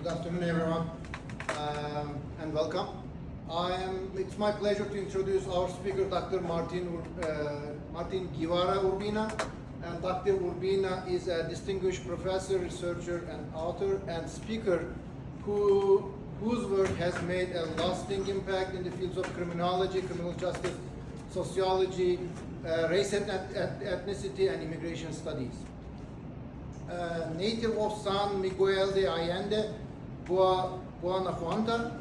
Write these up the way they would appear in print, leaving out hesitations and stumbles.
Good afternoon, everyone, and welcome. It's my pleasure to introduce our speaker, Dr. Martin Guevara Urbina. And Dr. Urbina is a distinguished professor, researcher, and author and speaker whose work has made a lasting impact in the fields of criminology, criminal justice, sociology, race and ethnicity, and immigration studies. Native of San Miguel de Allende, Guanajuato,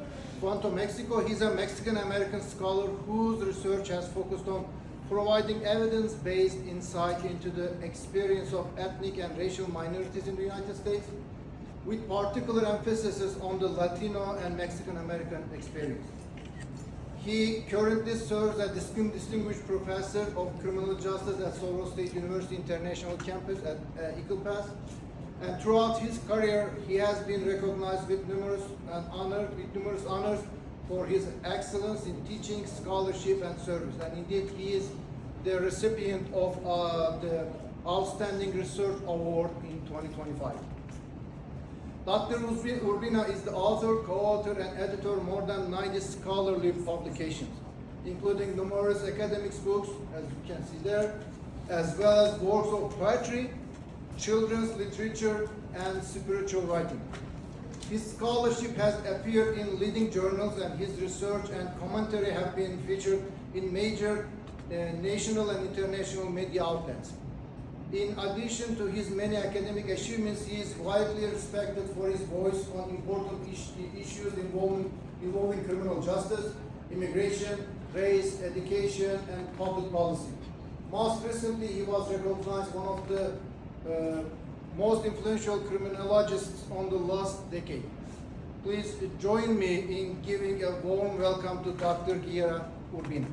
Mexico, he's a Mexican-American scholar whose research has focused on providing evidence-based insight into the experience of ethnic and racial minorities in the United States, with particular emphasis on the Latino and Mexican-American experience. He currently serves as distinguished professor of criminal justice at Soros State University International Campus at Eagle Pass. And throughout his career, he has been recognized with numerous honors for his excellence in teaching, scholarship, and service. And indeed, he is the recipient of the Outstanding Research Award in 2025. Dr. Urbina is the author, co-author, and editor of more than 90 scholarly publications, including numerous academic books, as you can see there, as well as works of poetry, children's literature, and spiritual writing. His scholarship has appeared in leading journals, and his research and commentary have been featured in major national and international media outlets. In addition to his many academic achievements, he is widely respected for his voice on important issues involving criminal justice, immigration, race, education, and public policy. Most recently, he was recognized one of the most influential criminologists on the last decade. Please join me in giving a warm welcome to Dr. Guevara Urbina.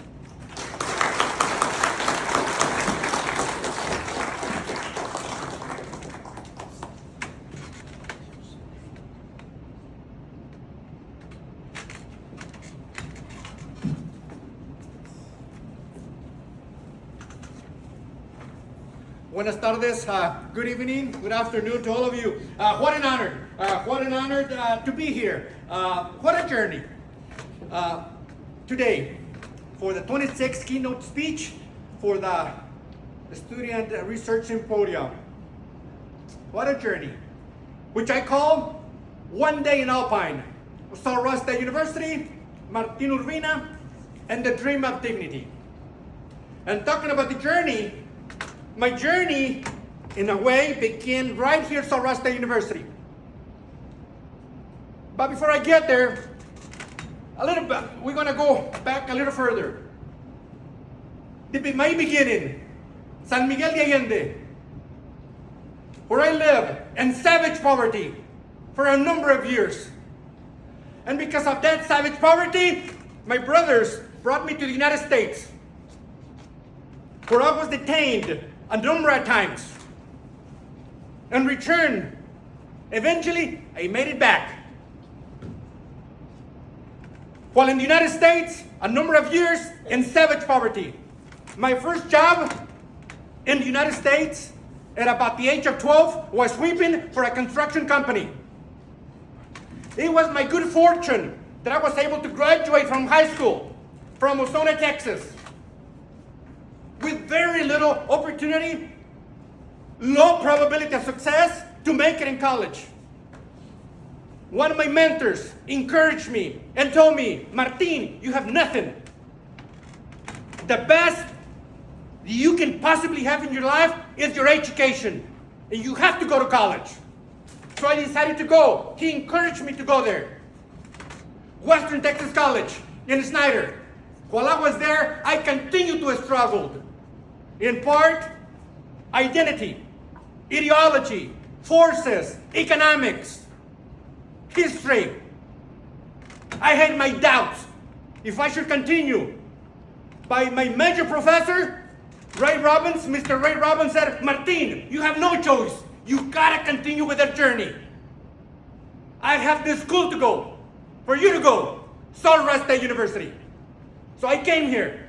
Buenas tardes, good evening, good afternoon to all of you. What an honor to be here. What a journey. Today, for the 26th keynote speech for the Student Research Symposium. What a journey, which I call One Day in Alpine, SRSU State University, Martin Urbina, and the Dream of Dignity. And talking about the journey, my journey, in a way, began right here at SRSU State University. But before I get there, we're going to go back a little further. My beginning, San Miguel de Allende, where I lived in savage poverty for a number of years. And because of that savage poverty, my brothers brought me to the United States, where I was detained a number of times. In return, eventually, I made it back. While in the United States, a number of years in savage poverty. My first job in the United States at about the age of 12 was sweeping for a construction company. It was my good fortune that I was able to graduate from high school from Ozona, Texas, with very little opportunity, low probability of success to make it in college. One of my mentors encouraged me and told me, Martin, you have nothing. The best you can possibly have in your life is your education, and you have to go to college. So I decided to go. He encouraged me to go there. Western Texas College in Snyder. While I was there, I continued to struggle. In part, identity, ideology, forces, economics, history. I had my doubts if I should continue. By my major professor, Mr. Ray Robbins said, Martin, you have no choice. You gotta continue with that journey. I have this school to go, for you to go, SRSU State University. So I came here.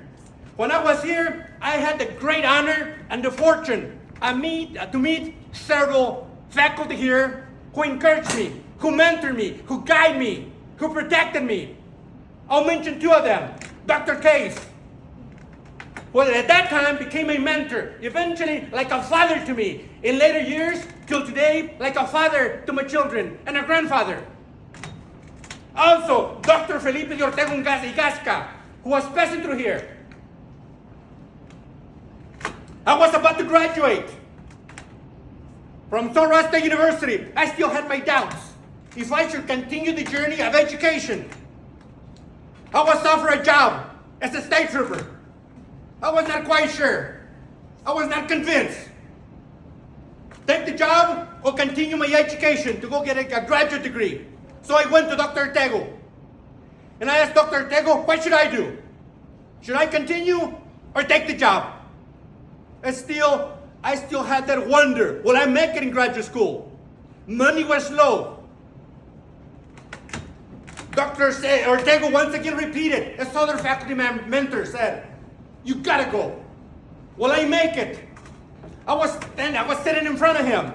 When I was here, I had the great honor and the fortune to meet several faculty here who encouraged me, who mentored me, who guided me, who protected me. I'll mention two of them. Dr. Case, who at that time became a mentor, eventually like a father to me. In later years, till today, like a father to my children and a grandfather. Also, Dr. Felipe de Ortega y Gasca, who was passing through here. I was about to graduate from Sonora State University. I still had my doubts if I should continue the journey of education. I was offered a job as a state trooper. I was not quite sure. I was not convinced. Take the job or continue my education to go get a graduate degree. So I went to Dr. Ortega. And I asked Dr. Ortega, what should I do? Should I continue or take the job? I still had that wonder. Will I make it in graduate school? Money was low. Dr. Ortega once again repeated, as other faculty mentor said, you gotta go. Will I make it? I was sitting in front of him.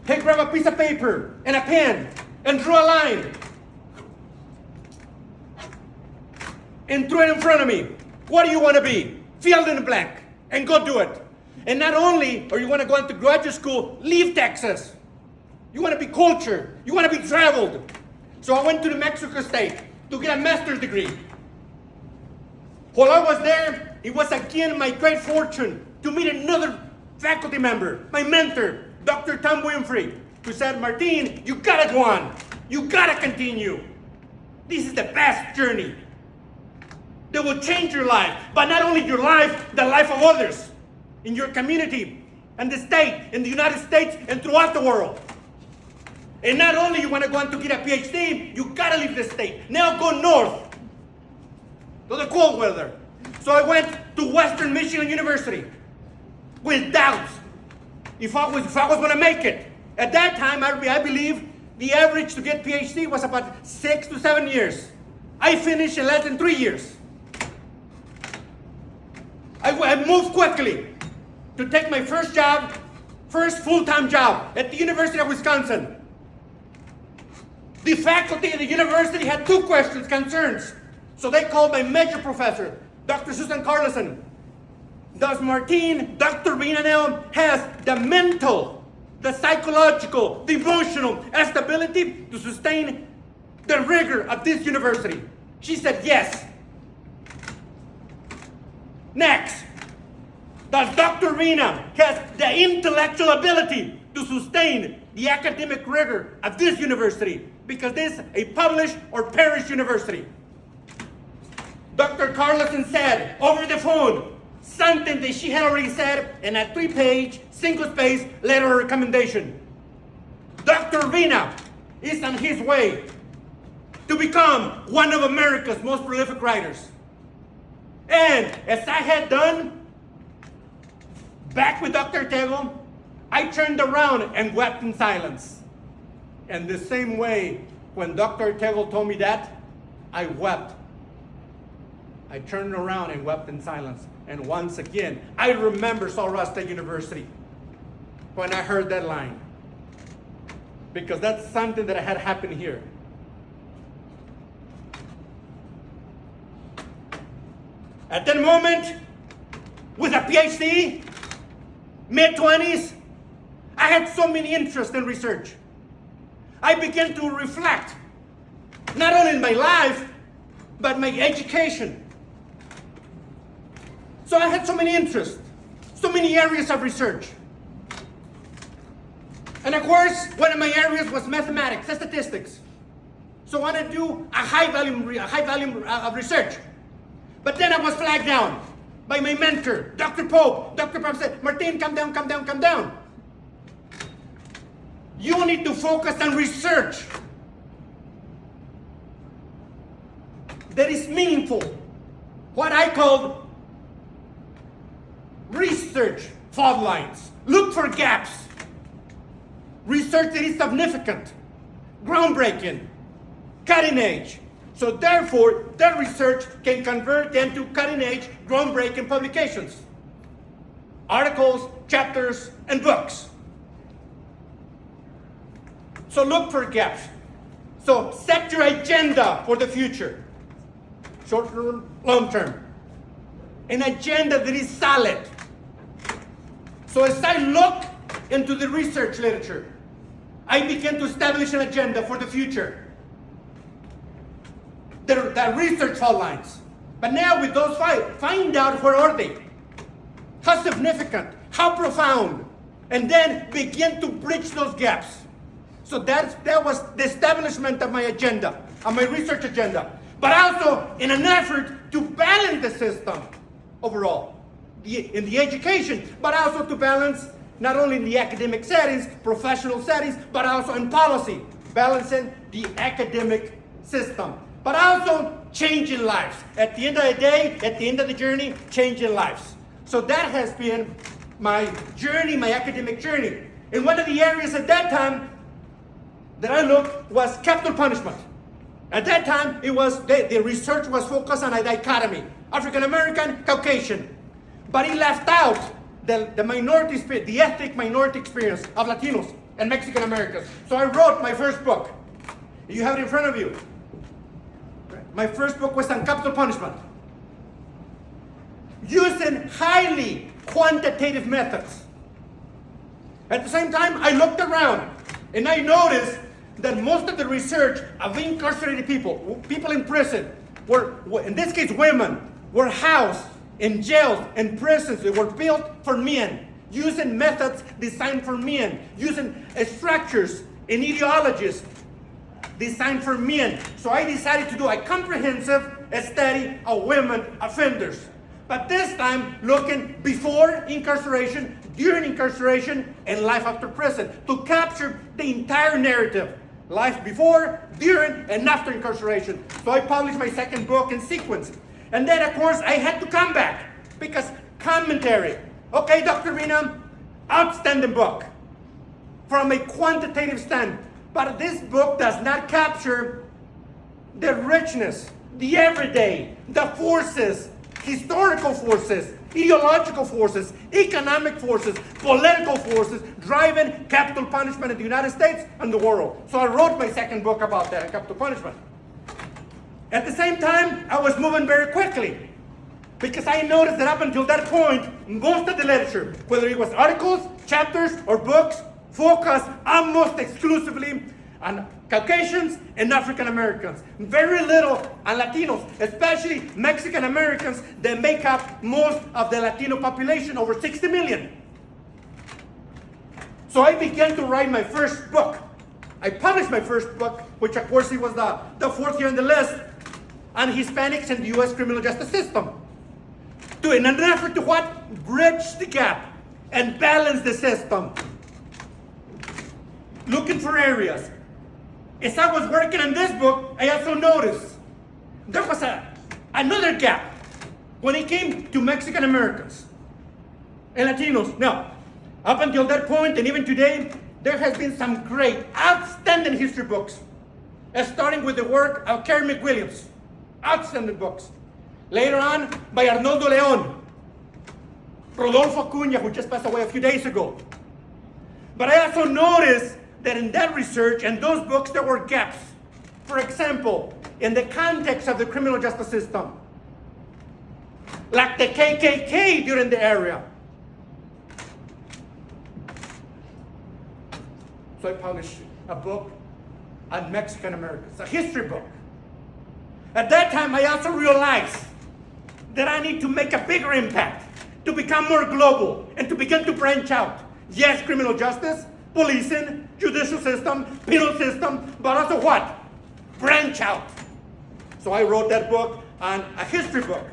He grabbed a piece of paper and a pen and drew a line and threw it in front of me. What do you want to be? Fill in the blank and go do it. And not only are you want to go into graduate school, leave Texas. You want to be cultured. You want to be traveled. So I went to New Mexico State to get a master's degree. While I was there, it was again my great fortune to meet another faculty member, my mentor, Dr. Tom Winfrey, who said, Martin, you gotta go on. You gotta continue. This is the best journey that will change your life, but not only your life, the life of others in your community and the state, in the United States and throughout the world. And not only you want to go on to get a PhD, you gotta leave the state. Now go north to the cold weather. So I went to Western Michigan University with doubts if I was going to make it. At that time, I believe the average to get PhD was about 6 to 7 years. I finished in less than 3 years. I moved quickly to take my first full-time job at the University of Wisconsin. The faculty at the university had two concerns. So they called my major professor, Dr. Susan Carlson. Does Dr. Urbina now has the mental, the psychological, the emotional stability to sustain the rigor of this university? She said yes. Next, does Dr. Urbina has the intellectual ability to sustain the academic rigor of this university? Because this is a published or perished university. Dr. Carlson said over the phone something that she had already said in a 3-page, single-spaced letter of recommendation. Dr. Urbina is on his way to become one of America's most prolific writers. And as I had done back with Dr. Ortega, I turned around and wept in silence. And the same way, when Dr. Ortega told me that, I wept. I turned around and wept in silence. And once again, I remember Sonora State University when I heard that line. Because that's something that had happened here. At that moment, with a PhD, mid-20s, I had so many interests in research. I began to reflect, not only in my life, but my education. So I had so many interests, so many areas of research. And of course, one of my areas was mathematics and statistics. So I wanted to do a high volume of research. But then I was flagged down by my mentor, Dr. Pope. Dr. Pope said, Martin, come down. You need to focus on research that is meaningful. What I call research fault lines. Look for gaps. Research that is significant, groundbreaking, cutting edge. So therefore, that research can convert into cutting edge, groundbreaking publications. Articles, chapters, and books. So look for gaps. So set your agenda for the future. Short term, long term. An agenda that is solid. So as I look into the research literature, I begin to establish an agenda for the future. The research outlines. But now with those find out where are they? How significant? How profound? And then begin to bridge those gaps. So that was the establishment of my agenda, of my research agenda. But also in an effort to balance the system overall, in the education, but also to balance not only in the academic settings, professional settings, but also in policy, balancing the academic system. But also changing lives. At the end of the day, at the end of the journey, changing lives. So that has been my journey, my academic journey. And one of the areas at that time that I looked was capital punishment. At that time, it was the research was focused on a dichotomy, African American, Caucasian. But it left out the minority, the ethnic minority experience of Latinos and Mexican Americans. So I wrote my first book. You have it in front of you. My first book was on capital punishment, using highly quantitative methods. At the same time, I looked around and I noticed that most of the research of incarcerated people in prison, were in this case women, were housed in jails and prisons that were built for men, using methods designed for men, using structures and ideologies designed for men. So I decided to do a comprehensive study of women offenders. But this time looking before incarceration, during incarceration, and life after prison, to capture the entire narrative. Life before, during, and after incarceration. So I published my second book in sequence. And then of course I had to come back because commentary. Okay, Dr. Urbina, outstanding book from a quantitative stand. But this book does not capture the richness, the everyday, the forces, historical forces, ideological forces, economic forces, political forces driving capital punishment in the United States and the world. So I wrote my second book about that, capital punishment. At the same time, I was moving very quickly because I noticed that up until that point, most of the literature, whether it was articles, chapters, or books, focused almost exclusively on Caucasians and African Americans. Very little on Latinos, especially Mexican Americans that make up most of the Latino population, over 60 million. So I began to write my first book. I published my first book, which of course it was the fourth here on the list, on Hispanics in the U.S. criminal justice system. In an effort to what? Bridge the gap and balance the system. Looking for areas. As I was working on this book, I also noticed there was another gap when it came to Mexican Americans and Latinos. Now, up until that point, and even today, there has been some great, outstanding history books, starting with the work of Kerry McWilliams. Outstanding books. Later on, by Arnoldo León, Rodolfo Cunha, who just passed away a few days ago. But I also noticed that in that research and those books there were gaps. For example, in the context of the criminal justice system, like the KKK during the era. So I published a book on Mexican Americans, a history book. At that time, I also realized that I need to make a bigger impact, to become more global, and to begin to branch out. Yes, criminal justice, policing, judicial system, penal system, but also what? Branch out. So I wrote that book on a history book.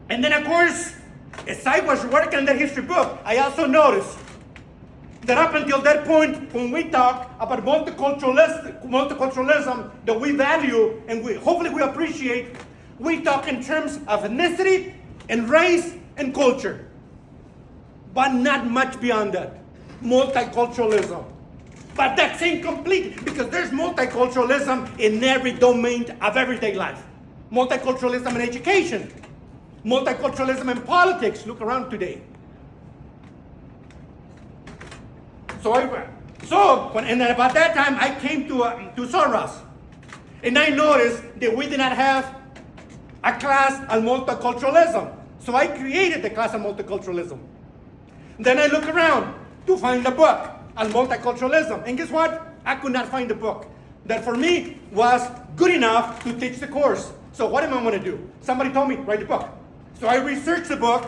And then of course, as I was working on that history book, I also noticed that up until that point, when we talk about multiculturalism that we value and hopefully we appreciate, we talk in terms of ethnicity and race and culture. But not much beyond that. Multiculturalism. But that's incomplete because there's multiculturalism in every domain of everyday life. Multiculturalism in education. Multiculturalism in politics. Look around today. So So, and then about that time, I came to Soros. And I noticed that we did not have a class on multiculturalism. So I created the class on multiculturalism. Then I look around to find a book on multiculturalism. And guess what? I could not find a book that for me was good enough to teach the course. So what am I going to do? Somebody told me, write the book. So I researched the book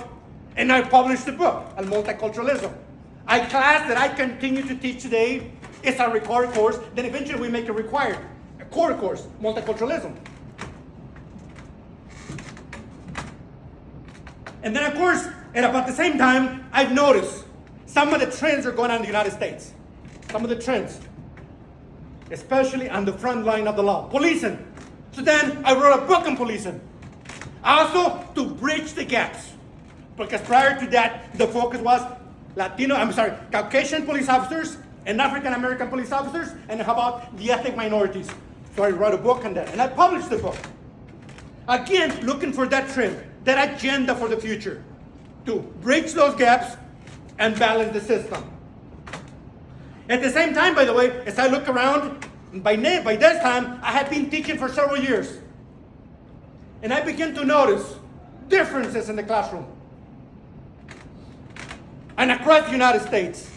and I published the book on multiculturalism. A class that I continue to teach today is a required course. Then eventually we make it required. A core course, multiculturalism. And then of course, at about the same time, I've noticed some of the trends are going on in the United States. Some of the trends. Especially on the front line of the law. Policing. So then I wrote a book on policing. Also to bridge the gaps. Because prior to that, the focus was Caucasian police officers and African American police officers, and how about the ethnic minorities? So I wrote a book on that, and I published the book. Again, looking for that trend, that agenda for the future, to bridge those gaps and balance the system. At the same time, by the way, as I look around, by this time, I had been teaching for several years. And I began to notice differences in the classroom and across the United States.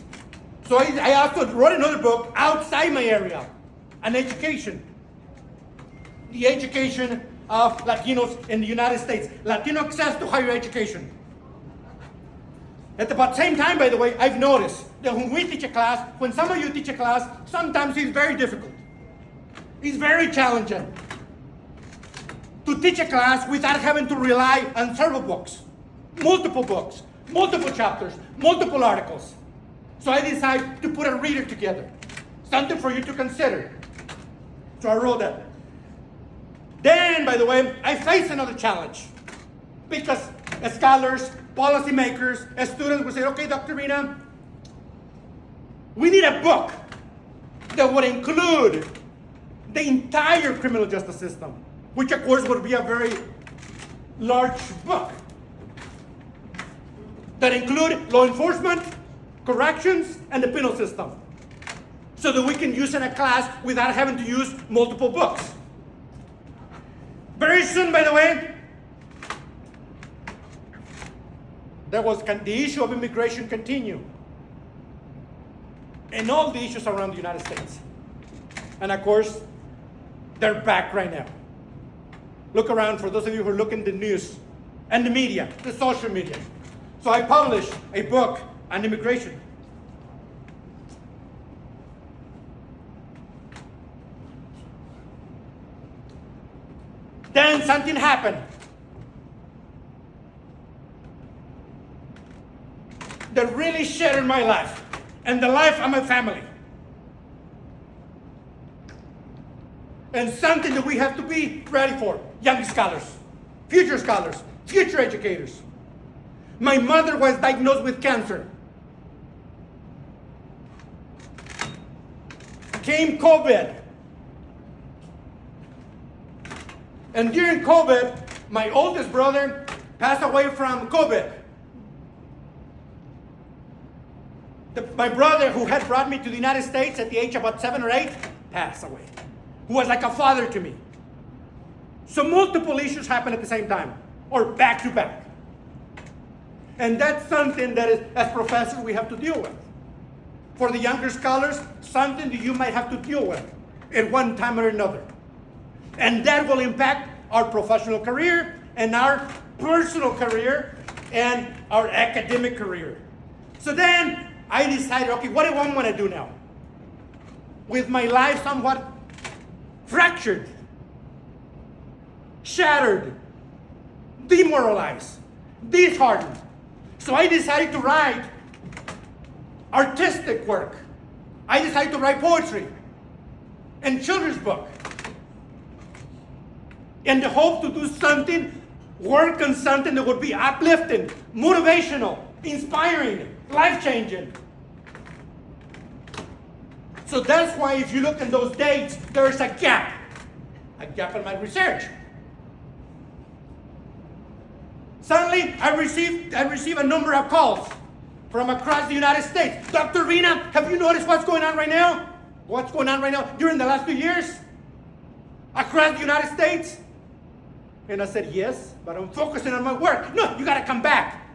So I also wrote another book outside my area on education. The education of Latinos in the United States. Latino access to higher education. At about the same time, by the way, I've noticed that when we teach a class, when some of you teach a class, sometimes it's very difficult. It's very challenging to teach a class without having to rely on several books, multiple chapters, multiple articles. So I decided to put a reader together, something for you to consider. So I wrote that. Then, by the way, I faced another challenge because as scholars, policymakers, as students would say, okay, Dr. Urbina, we need a book that would include the entire criminal justice system, which of course would be a very large book that include law enforcement, corrections, and the penal system, so that we can use in a class without having to use multiple books. Very soon, by the way, the issue of immigration continue, and all the issues around the United States. And of course, they're back right now. Look around for those of you who are looking at the news and the media, the social media. So I published a book on immigration. Then something happened that really shattered my life and the life of my family. And something that we have to be ready for, young scholars, future educators. My mother was diagnosed with cancer. Came COVID. And during COVID, my oldest brother passed away from COVID. My brother, who had brought me to the United States at the age of about 7 or 8, passed away. Who was like a father to me. So multiple issues happened at the same time, or back to back. And that's something that, as professors, we have to deal with. For the younger scholars, something that you might have to deal with at one time or another. And that will impact our professional career and our personal career and our academic career. So then I decided, okay, what do I want to do now? With my life somewhat fractured, shattered, demoralized, disheartened. So I decided to write artistic work. I decided to write poetry and children's book. In the hope to do something, work on something that would be uplifting, motivational, inspiring, life-changing. So that's why if you look at those dates, there's a gap in my research. Suddenly, I received a number of calls from across the United States. Dr. Urbina, have you noticed what's going on right now? What's going on right now during the last 2 years? Across the United States? And I said, yes, but I'm focusing on my work. No, you got to come back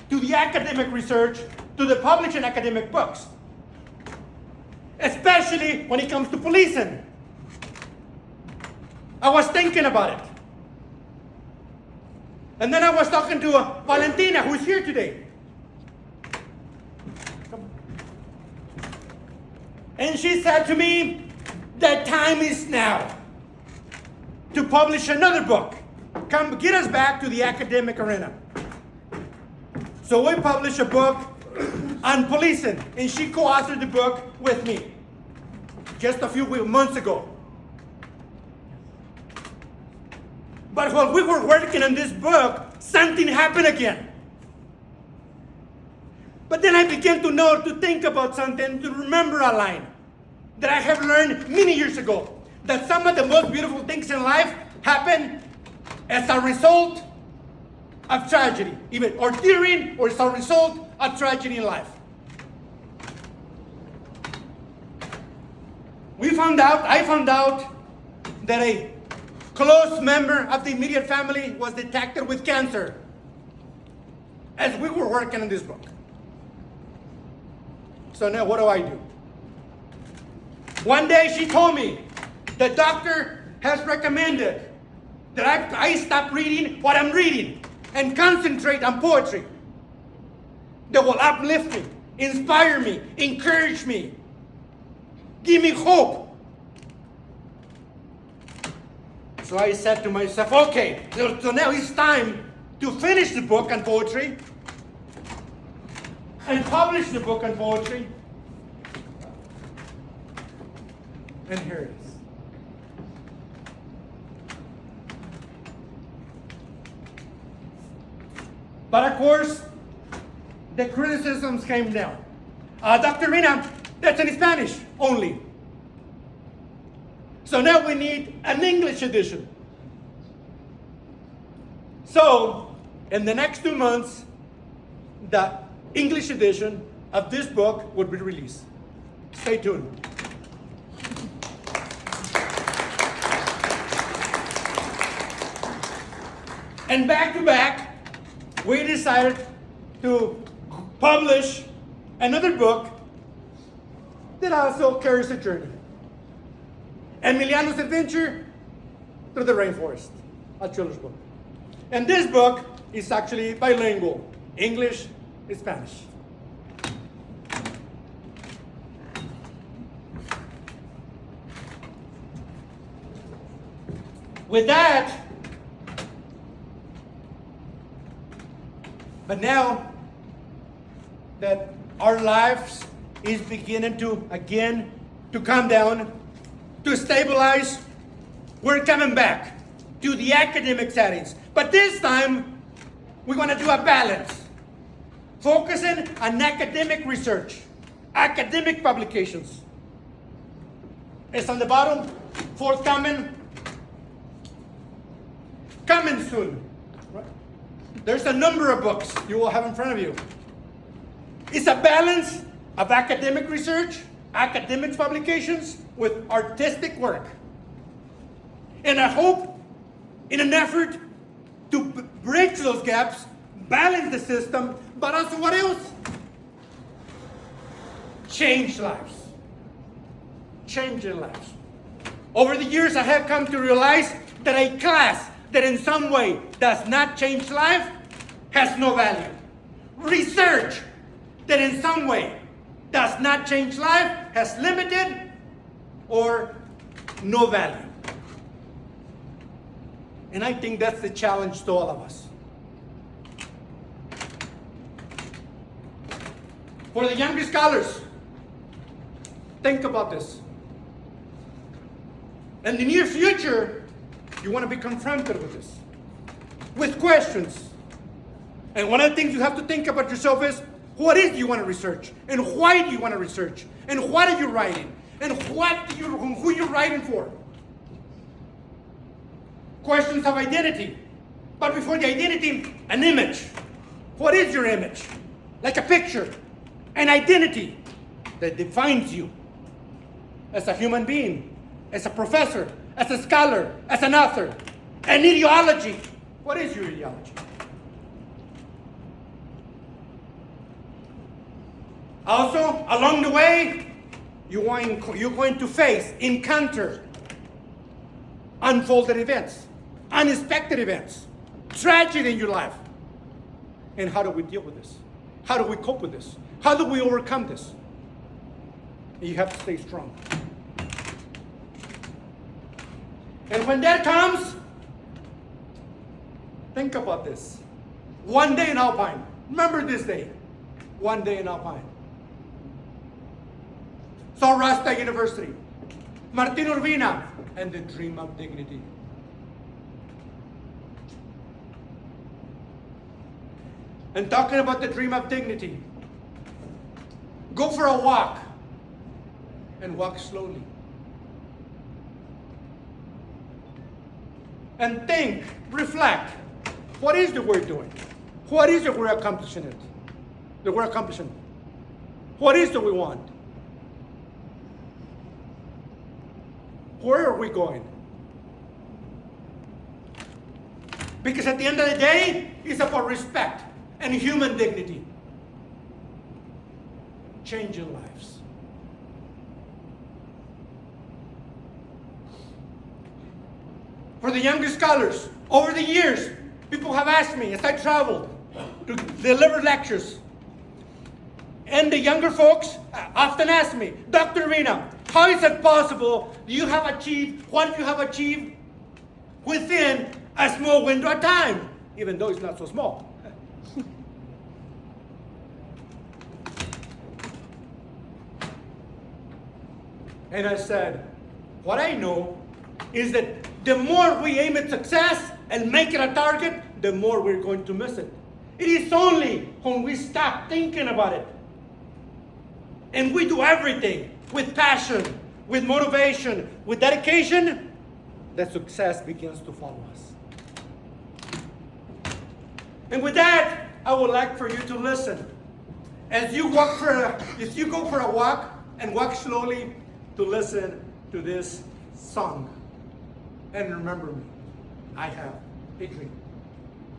to the academic research, to the publishing academic books, especially when it comes to policing. I was thinking about it. And then I was talking to Valentina, who's here today. And she said to me, the time is now to publish another book. Come get us back to the academic arena. So we published a book on policing, and she co-authored the book with me just a few months ago. But while we were working on this book, something happened again. But then I began to think about something, to remember a line that I have learned many years ago, that some of the most beautiful things in life happen as a result of tragedy, even or during or as a result of tragedy in life. I found out that a close member of the immediate family was detected with cancer as we were working on this book. So now what do? One day she told me, the doctor has recommended that I stop reading what I'm reading and concentrate on poetry that will uplift me, inspire me, encourage me, give me hope. So I said to myself, okay, so now it's time to finish the book on poetry and publish the book on poetry. And here it is. But of course, the criticisms came down. Dr. Urbina, that's in Spanish only. So now we need an English edition. So, in the next 2 months, the English edition of this book would be released. Stay tuned. And back to back, we decided to publish another book that also carries a journey. Emiliano's Adventure Through the Rainforest, a children's book. And this book is actually bilingual, English and Spanish. With that, but now that our lives is beginning to again to come down, to stabilize, we're coming back to the academic settings. But this time, we're going to do a balance, focusing on academic research, academic publications. It's on the bottom, forthcoming, coming soon. Right? There's a number of books you will have in front of you. It's a balance of academic research, academic publications with artistic work. And I hope, in an effort to bridge those gaps, balance the system, but also what else? Change lives. Changing lives. Over the years, I have come to realize that a class that in some way does not change life has no value. Research that in some way does not change life has limited or no value. And I think that's the challenge to all of us. For the younger scholars, think about this. In the near future, you want to be confronted with this, with questions. And one of the things you have to think about yourself is, what is you want to research? And why do you want to research? And what are you writing? And who you're writing for? Questions of identity. But before the identity, an image. What is your image? like a picture, an identity that defines you as a human being, as a professor, as a scholar, as an author, an ideology. What is your ideology? Also, along the way, you're going to face, encounter unfolded events, unexpected events, tragedy in your life. And how do we deal with this? How do we cope with this? How do we overcome this? You have to stay strong. And when that comes, think about this. One day in Alpine. Remember this day. One day in Alpine. Rasta University. Martin Urbina. And the dream of dignity. And talking about the dream of dignity. Go for a walk. And walk slowly. And think, reflect. What is the we're doing? What is it we're accomplishing it? That we're accomplishing? What is it we want? Where are we going? Because at the end of the day, it's about respect and human dignity. Changing lives. For the younger scholars, over the years, people have asked me as I traveled to deliver lectures. And the younger folks often ask me, Dr. Urbina, how is it possible you have achieved what you have achieved within a small window of time, even though it's not so small? And I said, what I know is that the more we aim at success and make it a target, the more we're going to miss it. It is only when we stop thinking about it and we do everything with passion, with motivation, with dedication, that success begins to follow us. And with that, I would like for you to listen. As you go for a walk and walk slowly, to listen to this song. And remember me, I have a dream.